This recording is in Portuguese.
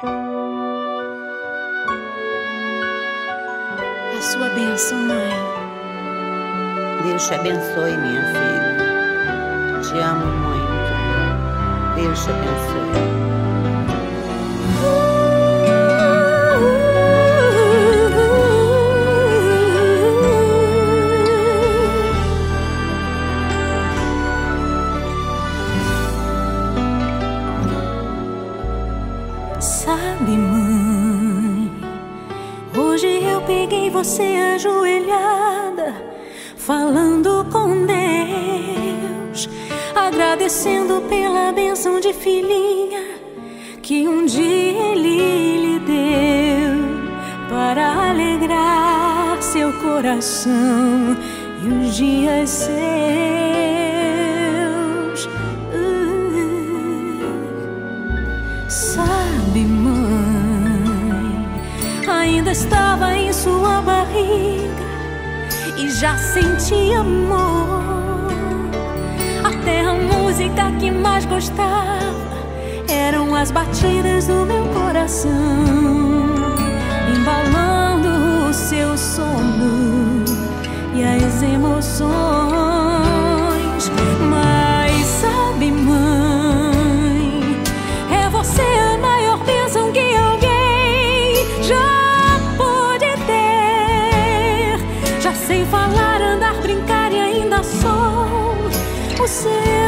A sua bênção, mãe. Deus te abençoe, minha filha. Te amo muito. Deus te abençoe. Sabe, mãe, hoje eu peguei você ajoelhada, falando com Deus, agradecendo pela bênção de filhinha que um dia Ele lhe deu, para alegrar seu coração e os dias seus. Sabe, mãe, ainda estava em sua barriga e já sentia amor. Até a música que mais gostava eram as batidas do meu coração, embalando o seu sono e as emoções. Mas sabe, mãe, é você a maior bênção que alguém já pôde ter. Já sei falar, andar, brincar e ainda sou o seu